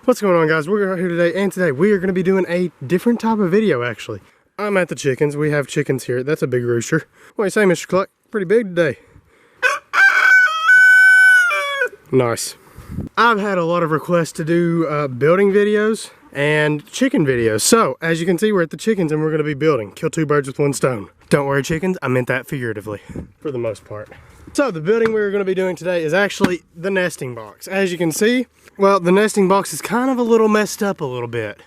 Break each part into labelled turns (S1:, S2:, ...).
S1: What's going on, guys? We're out here today, and today we are going to be doing a different type of video, actually. I'm at the chickens. We have chickens here. That's a big rooster. What do you say, Mr. Cluck? Pretty big today. Nice. I've had a lot of requests to do building videos and chicken videos. So, as you can see, we're at the chickens and we're going to be building. Kill two birds with one stone. Don't worry, chickens. I meant that figuratively, for the most part. So, the building we're going to be doing today is actually the nesting box. As you can see, well, the nesting box is kind of a little messed up a little bit.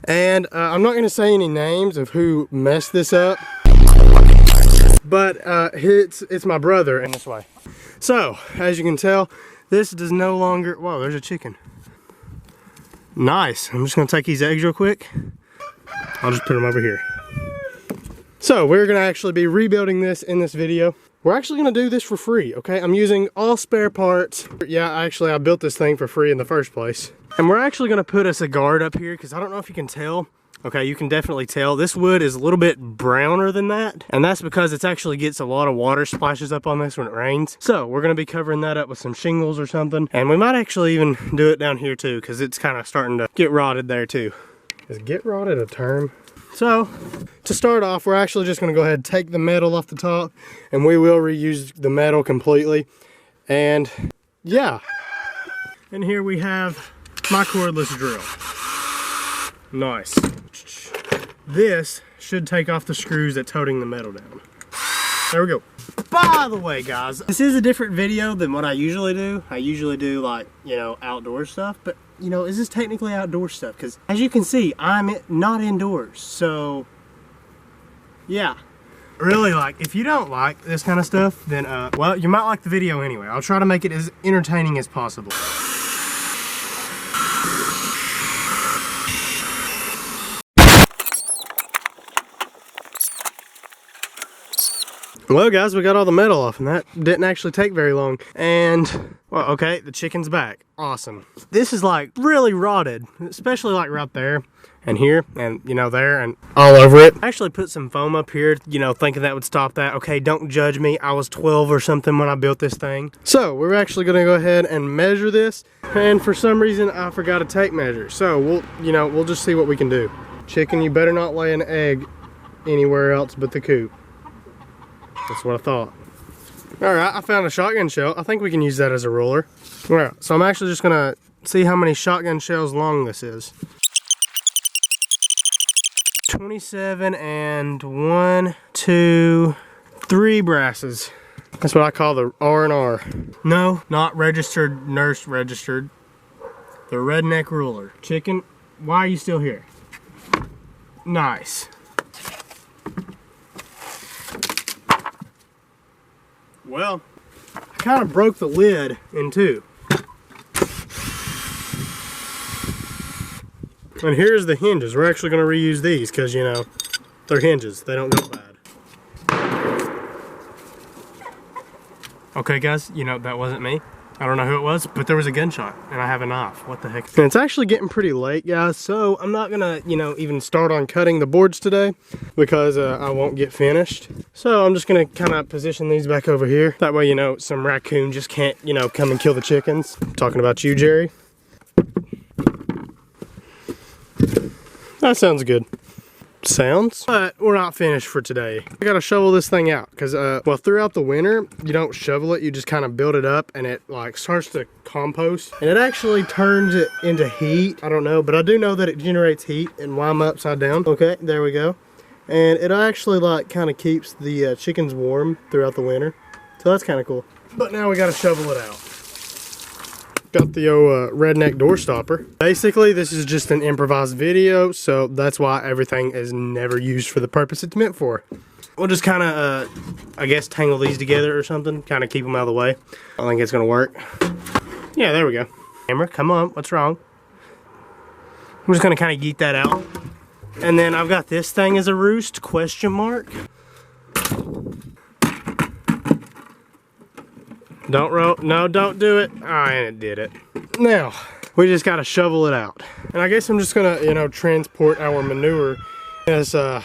S1: And I'm not going to say any names of who messed this up. But it's my brother in this way. So, as you can tell, this does no longer... Whoa, there's a chicken. Nice. I'm just going to take these eggs real quick. I'll just put them over here. So, we're going to actually be rebuilding this in this video. We're actually going to do this for free, okay? I'm using all spare parts. Yeah, actually, I built this thing for free in the first place. And we're actually going to put us a guard up here because I don't know if you can tell. Okay, you can definitely tell. This wood is a little bit browner than that. And that's because it actually gets a lot of water splashes up on this when it rains. So, we're going to be covering that up with some shingles or something. And we might actually even do it down here too because it's kind of starting to get rotted there too. Is get rotted a term? So, to start off, we're actually just going to go ahead and take the metal off the top, and we will reuse the metal completely. And, yeah. And here we have my cordless drill. Nice. This should take off the screws that's holding the metal down. There we go. By the way, guys, this is a different video than what I usually do. I usually do, like, you know, outdoor stuff, but you know, is this technically outdoor stuff? Because as you can see, I'm not indoors. So, yeah. Really, like, if you don't like this kind of stuff, then, well, you might like the video anyway. I'll try to make it as entertaining as possible. Well, guys, we got all the metal off, and that didn't actually take very long. And, well, okay, the chicken's back. Awesome. This is, like, really rotted, especially, like, right there and here and, you know, there and all over it. I actually put some foam up here, you know, thinking that would stop that. Okay, don't judge me. I was 12 or something when I built this thing. So, we're actually going to go ahead and measure this. And for some reason, I forgot a tape measure. So, we'll just see what we can do. Chicken, you better not lay an egg anywhere else but the coop. That's what I thought. Alright, I found a shotgun shell. I think we can use that as a ruler. Alright, so I'm actually just gonna see how many shotgun shells long this is. 27 and 1, 2, 3 brasses. That's what I call the R&R. No, not registered, nurse registered. The redneck ruler. Chicken, why are you still here? Nice. Well, I kind of broke the lid in two. And here's the hinges. We're actually going to reuse these because, you know, they're hinges. They don't go bad. Okay, guys, you know, that wasn't me. I don't know who it was, but there was a gunshot, and I have a knife. What the heck? And it's actually getting pretty late, guys, so I'm not gonna, you know, even start on cutting the boards today because I won't get finished. So I'm just gonna kind of position these back over here. That way, you know, some raccoon just can't, you know, come and kill the chickens. I'm talking about you, Jerry. That sounds good. Sounds, but we're not finished for today. I gotta shovel this thing out because well, throughout the winter you don't shovel it, you just kind of build it up and it like starts to compost and it actually turns it into heat. I don't know, but I do know that it generates heat. And why am I upside down? Okay, there we go. And it actually like kind of keeps the chickens warm throughout the winter, so that's kind of cool. But now we gotta shovel it out. Got the old redneck door stopper. Basically, this is just an improvised video, so that's why everything is never used for the purpose it's meant for. We'll just kind of, I guess, tangle these together or something, kind of keep them out of the way. I don't think it's gonna work. Yeah, there we go. Camera, come on, what's wrong? I'm just gonna kind of yeet that out. And then I've got this thing as a roost, question mark. Don't roll, no, don't do it. Ah, and it did it. Now, we just gotta shovel it out. And I guess I'm just gonna, you know, transport our manure as a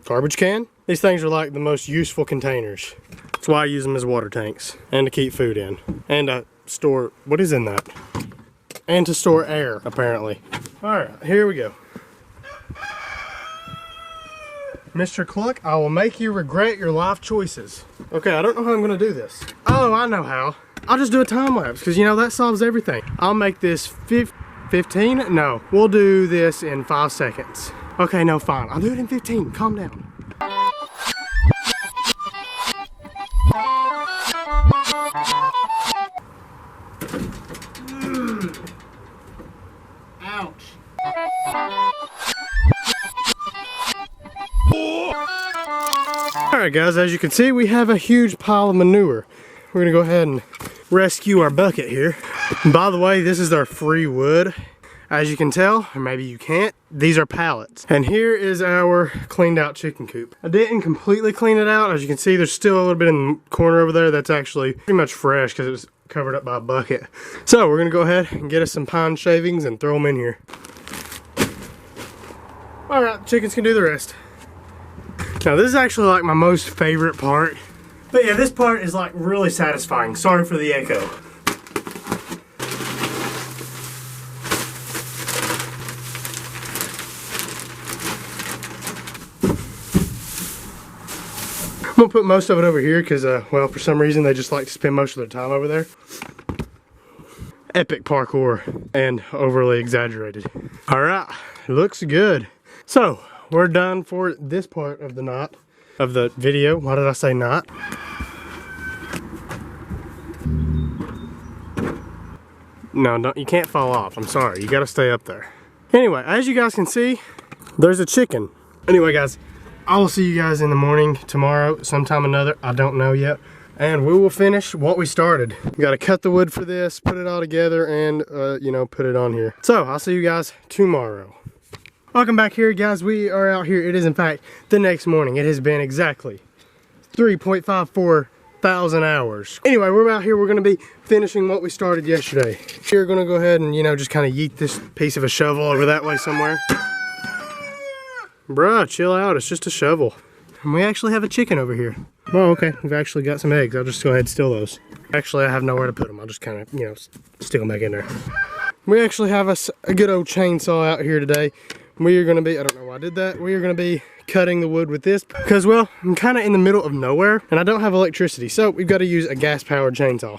S1: garbage can. These things are like the most useful containers. That's why I use them as water tanks and to keep food in and to store what is in that. and to store air, apparently. All right, here we go. Mr. Cluck, I will make you regret your life choices. Okay, I don't know how I'm gonna do this. Oh, I know how. I'll just do a time lapse, because you know, that solves everything. I'll make this 15? No, we'll do this in 5 seconds. Okay, no, fine. I'll do it in 15, calm down. Ouch. Alright guys, as you can see, we have a huge pile of manure. We're gonna go ahead and rescue our bucket here. By the way, this is our free wood. As you can tell, or maybe you can't, these are pallets. And here is our cleaned out chicken coop. I didn't completely clean it out. As you can see, there's still a little bit in the corner over there that's actually pretty much fresh because it was covered up by a bucket. So we're gonna go ahead and get us some pine shavings and throw them in here. All right, chickens can do the rest. Now this is actually like my most favorite part. But yeah, this part is like really satisfying. Sorry for the echo. I'm gonna put most of it over here because, well, for some reason they just like to spend most of their time over there. Epic parkour and overly exaggerated. All right, looks good. So we're done for this part of the knot of the video. Why did I say knot? No, don't, you can't fall off. I'm sorry, you gotta stay up there. Anyway, as you guys can see, there's a chicken. Anyway guys, I will see you guys in the morning tomorrow, sometime another, I don't know yet. And we will finish what we started. We gotta cut the wood for this, put it all together, and you know, put it on here. So I'll see you guys tomorrow. Welcome back here guys, we are out here. It is in fact the next morning. It has been exactly 3.54 thousand hours. Anyway, we're out here, we're gonna be finishing what we started yesterday. We're gonna go ahead and, you know, just kind of yeet this piece of a shovel over that way somewhere. Bruh, chill out, it's just a shovel. And we actually have a chicken over here. Oh, okay, we've actually got some eggs. I'll just go ahead and steal those. Actually, I have nowhere to put them. I'll just kind of, you know, stick them back in there. We actually have a good old chainsaw out here today. We are gonna be, I don't know why I did that. We are gonna be cutting the wood with this because, well, I'm kind of in the middle of nowhere and I don't have electricity. So we've got to use a gas powered chainsaw.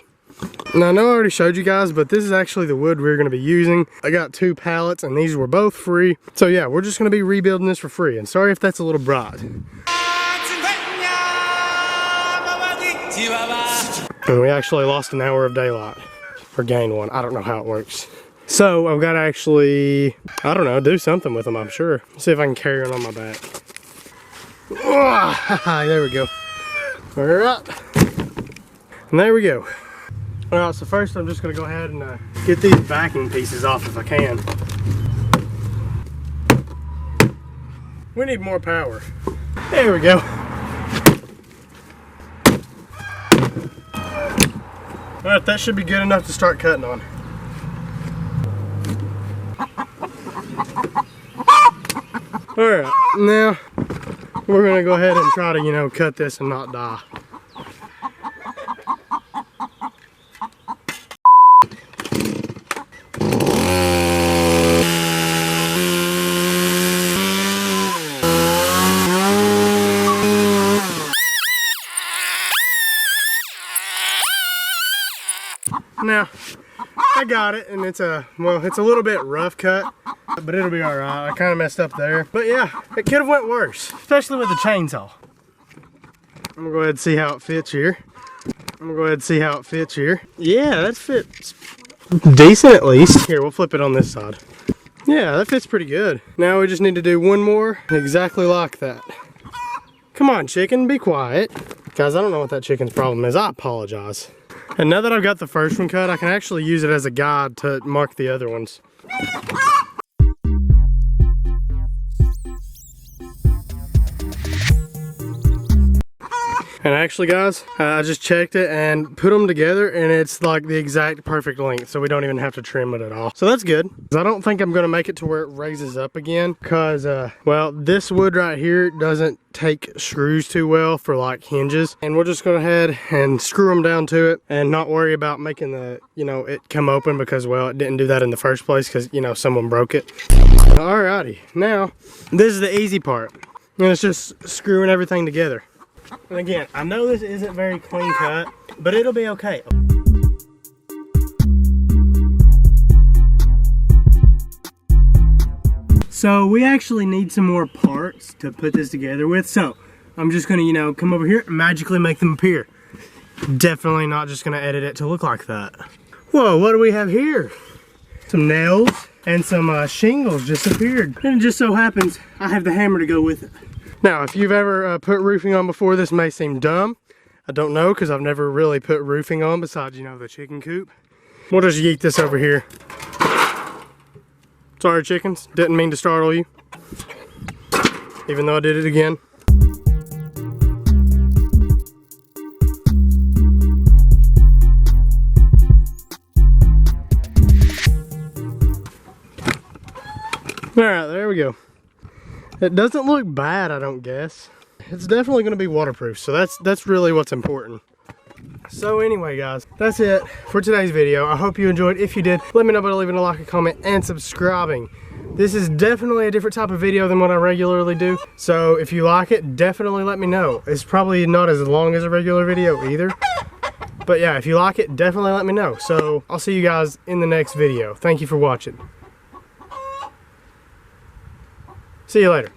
S1: Now I know I already showed you guys, but this is actually the wood we're gonna be using. I got 2 pallets and these were both free. So yeah, we're just gonna be rebuilding this for free. And sorry if that's a little broad. And we actually lost an hour of daylight, or gained one. I don't know how it works. So I've got to actually, I don't know, do something with them, I'm sure. See if I can carry one on my back. Oh, there we go. All right. And there we go. All right, so first I'm just going to go ahead and get these backing pieces off if I can. We need more power. There we go. All right, that should be good enough to start cutting on. All right, now we're gonna go ahead and try to, you know, cut this and not die. Now, I got it, and it's a, well, it's a little bit rough cut, but it'll be all right. I kind of messed up there, but yeah, it could have went worse, especially with the chainsaw. I'm gonna go ahead and see how it fits here. Yeah, that fits decent at least. Here, we'll flip it on this side. Yeah, that fits pretty good. Now we just need to do one more exactly like that. Come on, chicken, be quiet. Guys, I don't know what that chicken's problem is. I apologize. And now that I've got the first one cut, I can actually use it as a guide to mark the other ones. And actually guys, I just checked it and put them together and it's like the exact perfect length, so we don't even have to trim it at all. So that's good. I don't think I'm gonna make it to where it raises up again because, well, this wood right here doesn't take screws too well for like hinges. And we'll just go ahead and screw them down to it and not worry about making the, you know, it come open because, well, it didn't do that in the first place because, you know, someone broke it. Alrighty, now this is the easy part. And it's just screwing everything together. And again, I know this isn't very clean cut, but it'll be okay. So we actually need some more parts to put this together with. So I'm just gonna, you know, come over here and magically make them appear. Definitely not just gonna edit it to look like that. Whoa, what do we have here? Some nails and some shingles just appeared. And it just so happens I have the hammer to go with it. Now, if you've ever put roofing on before, this may seem dumb. I don't know, because I've never really put roofing on besides, you know, the chicken coop. We'll just yeet this over here. Sorry, chickens. Didn't mean to startle you. Even though I did it again. Alright, there we go. It doesn't look bad, I don't guess. It's definitely going to be waterproof, so that's really what's important. So anyway guys, that's it for today's video. I hope you enjoyed. If you did, let me know by leaving a like, a comment, and subscribing. This is definitely a different type of video than what I regularly do, so if you like it, definitely let me know. It's probably not as long as a regular video either, but yeah, if you like it, definitely let me know. So I'll see you guys in the next video. Thank you for watching. See you later.